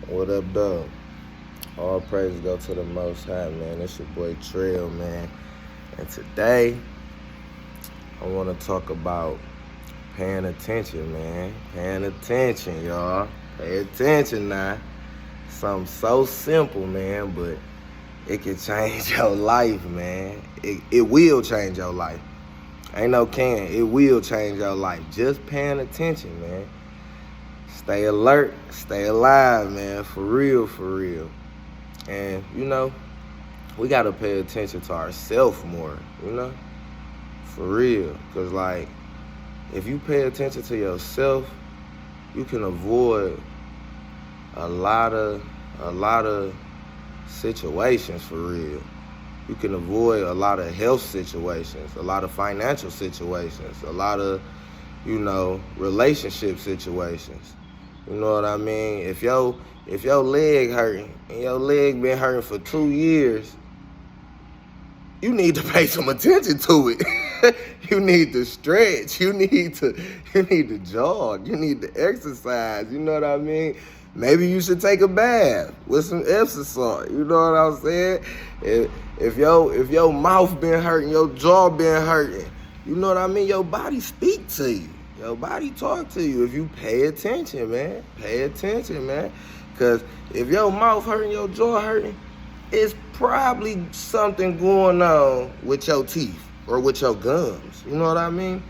What up, dog? All praise go to the Most High, man. It's your boy Trail, man. And today, I want to talk about paying attention, man. Paying attention, y'all. Pay attention now. Something so simple, man, but it can change your life, man. It will change your life. Ain't no can. It will change your life. Just paying attention, man. Stay alert, stay alive, man. For real, for real. And, we got to pay attention to ourselves more, For real. Because, if you pay attention to yourself, you can avoid a lot of situations, for real. You can avoid a lot of health situations, a lot of financial situations, a lot of, relationship situations. You know what I mean? If your leg hurting and your leg been hurting for 2 years, you need to pay some attention to it. You need to stretch. You need to jog. You need to exercise. You know what I mean? Maybe you should take a bath with some Epsom salt. You know what I'm saying? If your mouth been hurting, your jaw been hurting, you know what I mean? Your body speak to you. Your body talk to you if you pay attention, man. Pay attention, man. Because if your mouth hurting, your jaw hurting, it's probably something going on with your teeth or with your gums. You know what I mean?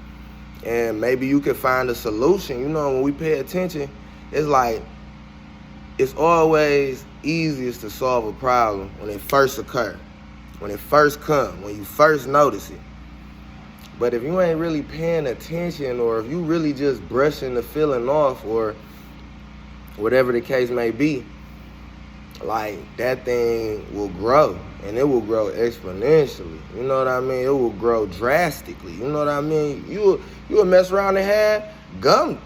And maybe you can find a solution. When we pay attention, it's always easiest to solve a problem when it first occurs, when it first comes, when you first notice it. But if you ain't really paying attention, or if you really just brushing the feeling off, or whatever the case may be, that thing will grow, and it will grow exponentially. You know what I mean? It will grow drastically. You know what I mean? You will mess around and have gum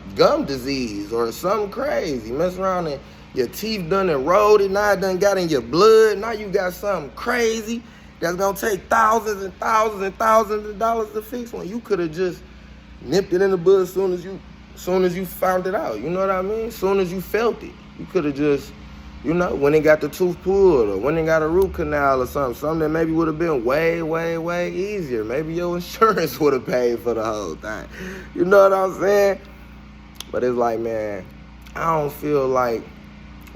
disease or something crazy. Mess around and your teeth done eroded, now it done got in your blood. Now you got something crazy that's gonna take thousands and thousands and thousands of dollars to fix, when you could have just nipped it in the bud as soon as you found it out. You know what I mean? As soon as you felt it, you could have just, when it got the tooth pulled, or when it got a root canal or something that maybe would have been way, way, way easier. Maybe your insurance would have paid for the whole thing. You know what I'm saying? But it's man, I don't feel like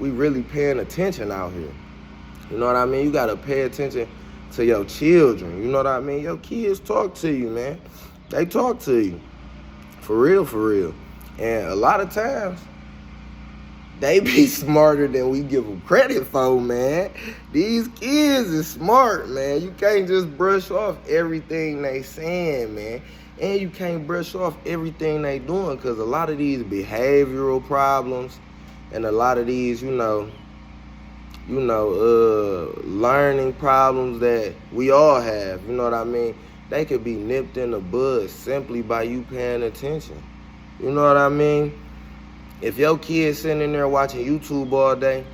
we really paying attention out here. You know what I mean? You got to pay attention to your children. You know what I mean? Your kids talk to you, man. They talk to you. For real, for real. And a lot of times, they be smarter than we give them credit for, man. These kids is smart, man. You can't just brush off everything they saying, man. And you can't brush off everything they doing, because a lot of these behavioral problems and a lot of these, learning problems that we all have, you know what I mean? They could be nipped in the bud simply by you paying attention. You know what I mean? If your kid's sitting in there watching YouTube all day,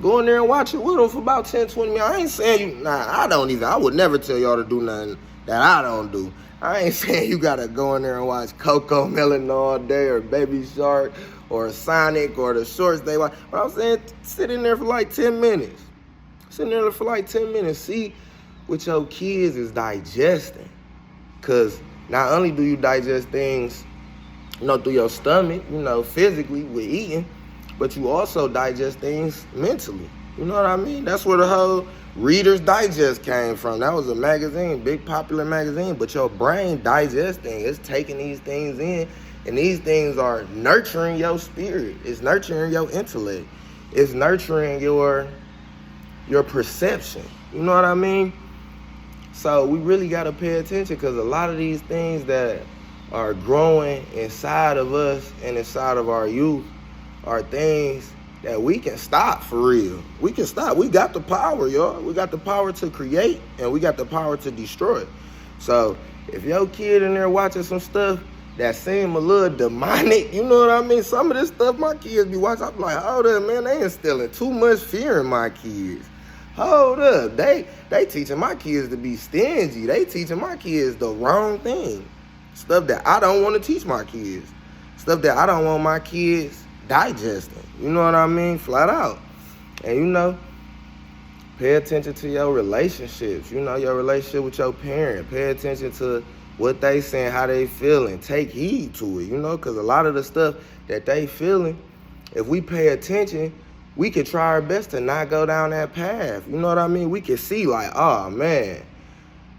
go in there and watch it with them for about 10, 20 minutes. I ain't saying I would never tell y'all to do nothing that I don't do. I ain't saying you gotta go in there and watch Coco Melon all day, or Baby Shark, or Sonic, or the shorts they watch. But I'm saying, sit in there for 10 minutes. Sit in there for 10 minutes. See what your kids is digesting. Because not only do you digest things, through your stomach, physically with eating, but you also digest things mentally. You know what I mean? That's where the whole Reader's Digest came from. That was a magazine, big popular magazine. But your brain digests things. It's taking these things in. And these things are nurturing your spirit. It's nurturing your intellect. It's nurturing your perception. You know what I mean? So we really got to pay attention, because a lot of these things that are growing inside of us and inside of our youth are things that we can stop, for real. We can stop. We got the power, y'all. We got the power to create, and we got the power to destroy. So if your kid in there watching some stuff that seem a little demonic, you know what I mean? Some of this stuff my kids be watching, I'm like, hold up, man, they instilling too much fear in my kids. Hold up, they teaching my kids to be stingy. They teaching my kids the wrong thing. Stuff that I don't want to teach my kids. Stuff that I don't want my kids digesting. You know what I mean? Flat out. And you know, pay attention to your relationships. You know, your relationship with your parent. Pay attention to what they saying, how they feeling. Take heed to it, you know, because a lot of the stuff that they feeling, if we pay attention, we can try our best to not go down that path. You know what I mean? We can see like, oh man,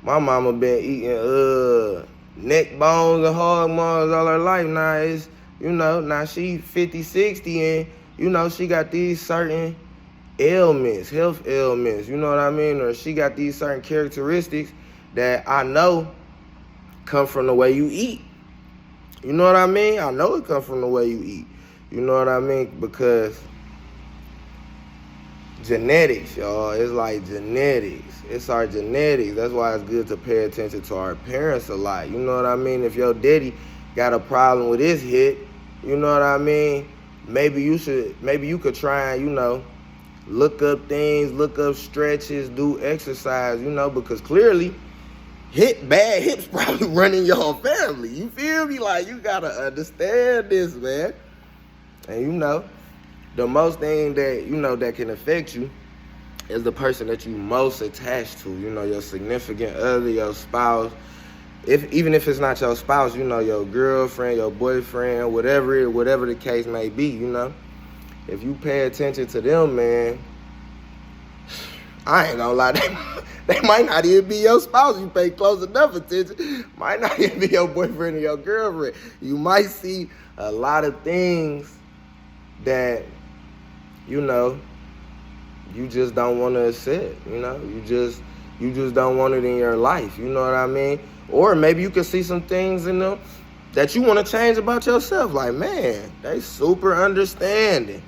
my mama been eating neck bones and hog maws all her life. Now it's, you know, now she 50, 60 and, you know, she got these certain ailments, health ailments, you know what I mean? Or she got these certain characteristics that I know come from the way you eat. You know what I mean? I know it comes from the way you eat. You know what I mean? Because genetics, y'all. It's like genetics. It's our genetics. That's why it's good to pay attention to our parents a lot. You know what I mean? If your daddy got a problem with his hip, you know what I mean? Maybe you could try and, you know, look up things, look up stretches, do exercise, you know, because clearly bad hips probably running your family. You feel me? Like, you gotta understand this, man. And you know, the most thing that, you know, that can affect you is the person that you most attached to. You know, your significant other, your spouse. Even if it's not your spouse, you know, your girlfriend, your boyfriend, whatever the case may be, you know. If you pay attention to them, man, I ain't gonna lie, they might not even be your spouse. You pay close enough attention. Might not even be your boyfriend or your girlfriend. You might see a lot of things that, you know, you just don't want to accept. You know, you just don't want it in your life. You know what I mean? Or maybe you can see some things in them that you want to change about yourself. Like, man, they super understanding.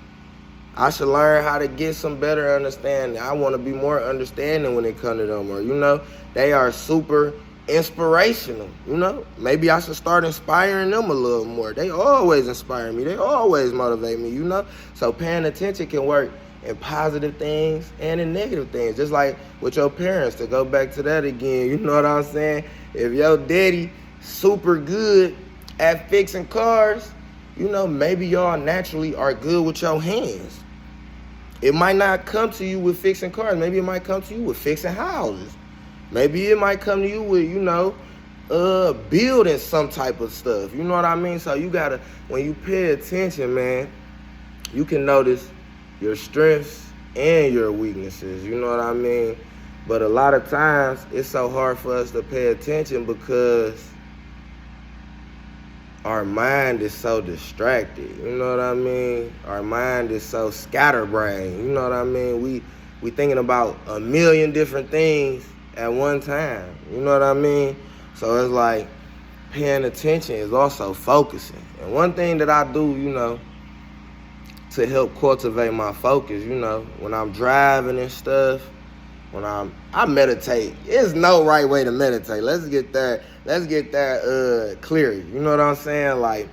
I should learn how to get some better understanding. I want to be more understanding when it comes to them. Or, you know, they are super inspirational, you know. Maybe I should start inspiring them a little more. They always inspire me. They always motivate me, you know. So paying attention can work in positive things and in negative things. Just like with your parents, to go back to that again, you know what I'm saying? If your daddy super good at fixing cars, you know, maybe y'all naturally are good with your hands. It might not come to you with fixing cars. Maybe it might come to you with fixing houses. Maybe it might come to you with, you know, building some type of stuff. You know what I mean? So you gotta, when you pay attention, man, you can notice your strengths and your weaknesses. You know what I mean? But a lot of times, it's so hard for us to pay attention because our mind is so distracted. You know what I mean? Our mind is so scatterbrained. You know what I mean? We thinking about a million different things at one time. You know what I mean? So it's like paying attention is also focusing. And one thing that I do, you know, to help cultivate my focus, you know, when I'm driving and stuff, when I meditate. There's no right way to meditate. Let's get that clear. You know what I'm saying? Like,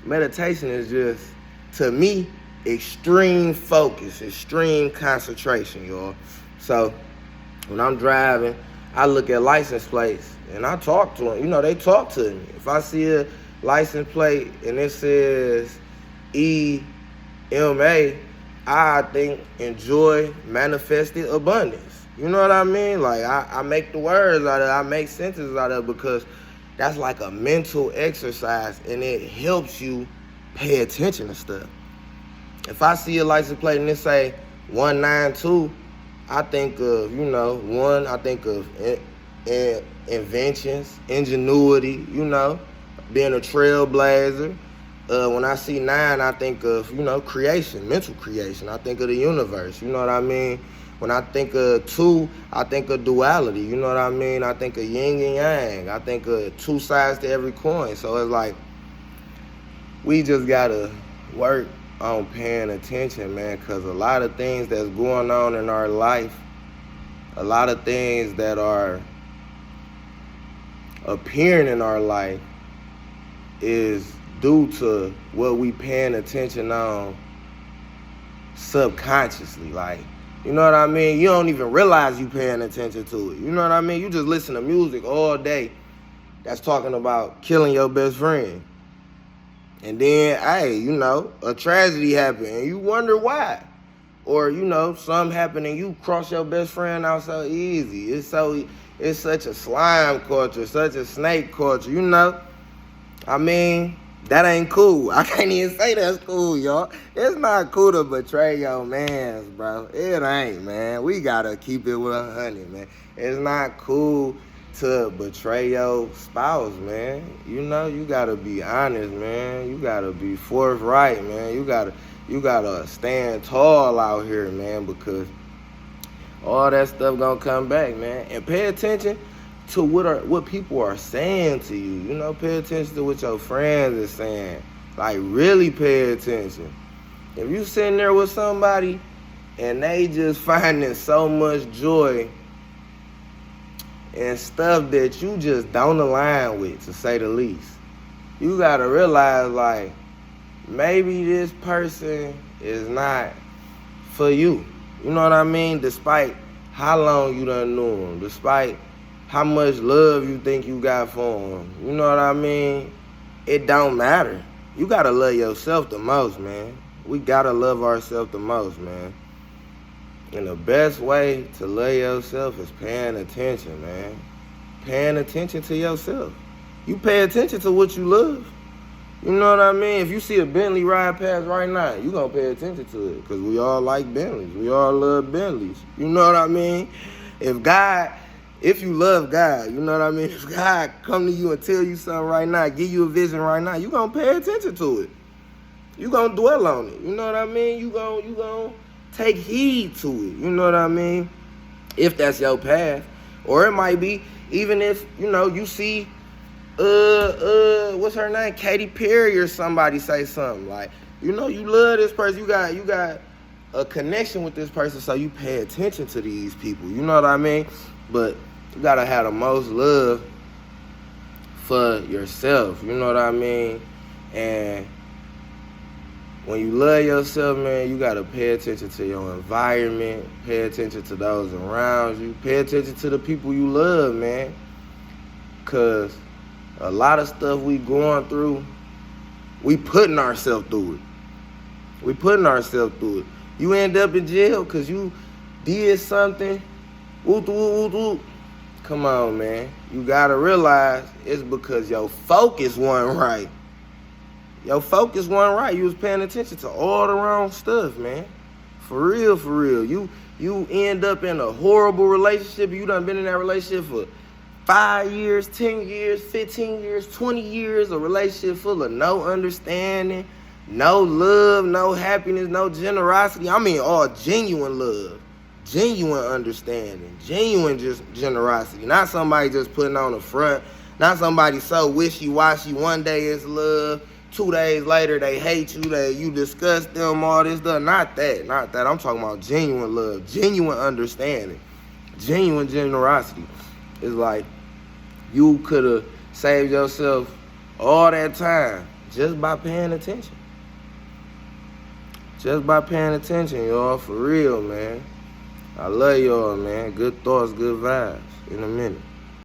meditation is just, to me, extreme focus, extreme concentration, y'all. So when I'm driving, I look at license plates and I talk to them. You know, they talk to me. If I see a license plate and it says EMA, I think enjoy manifested abundance. You know what I mean? Like, I make the words out of it. I make sentences out of it because that's like a mental exercise and it helps you pay attention to stuff. If I see a license plate and it say 192, I think of, you know, I think of inventions, ingenuity, you know, being a trailblazer. When I see 9, I think of, you know, creation, mental creation. I think of the universe, you know what I mean? When I think of 2, I think of duality, you know what I mean? I think of yin and yang. I think of 2 sides to every coin. So it's like, we just gotta work on paying attention, man, because a lot of things that's going on in our life, a lot of things that are appearing in our life is due to what we paying attention on subconsciously. Like, you know what I mean? You don't even realize you paying attention to it. You know what I mean? You just listen to music all day that's talking about killing your best friend. And then, hey, you know, a tragedy happened and you wonder why. Or, you know, something happened and you cross your best friend out so easy. It's such a slime culture, such a snake culture, you know? I mean, that ain't cool. I can't even say that's cool, y'all. It's not cool to betray your mans, bro. It ain't, man. We gotta keep it 100, man. It's not cool to betray your spouse, man. You know, you gotta be honest, man. You gotta be forthright, man. You gotta stand tall out here, man, because all that stuff gonna come back, man. And pay attention to what people are saying to you. You know, pay attention to what your friends are saying. Like, really pay attention. If you sitting there with somebody and they just finding so much joy and stuff that you just don't align with, to say the least, you gotta realize, like, maybe this person is not for you. You know what I mean? Despite how long you done knew him, despite how much love you think you got for him, you know what I mean? It don't matter. You gotta love yourself the most, man. We gotta love ourselves the most, man. And the best way to love yourself is paying attention, man. Paying attention to yourself. You pay attention to what you love. You know what I mean? If you see a Bentley ride past right now, you gonna pay attention to it, because we all like Bentleys. We all love Bentleys. You know what I mean? If you love God, you know what I mean? If God come to you and tell you something right now, give you a vision right now, you gonna pay attention to it. You gonna dwell on it. You know what I mean? You gonna take heed to it. You know what I mean? If that's your path. Or it might be, even if, you know, you see what's her name? Katy Perry or somebody say something. Like, you know, you love this person. You got a connection with this person, so you pay attention to these people. You know what I mean? But you gotta have the most love for yourself. You know what I mean? And when you love yourself, man, you gotta pay attention to your environment, pay attention to those around you, pay attention to the people you love, man. Cause a lot of stuff we going through, we putting ourselves through it. We putting ourselves through it. You end up in jail because you did something. Come on, man. You gotta realize it's because your focus wasn't right. Your focus wasn't right. You was paying attention to all the wrong stuff, man. For real, for real. You end up in a horrible relationship. You done been in that relationship for 5 years, 10 years, 15 years, 20 years, a relationship full of no understanding, no love, no happiness, no generosity. I mean, all genuine love, genuine understanding, genuine just generosity. Not somebody just putting on the front, not somebody so wishy-washy. One day it's love, 2 days later they hate you, you disgust them, all this stuff. Not that. I'm talking about genuine love, genuine understanding, genuine generosity. It's like you could have saved yourself all that time just by paying attention. Just by paying attention, y'all. For real, man. I love y'all, man. Good thoughts, good vibes. In a minute.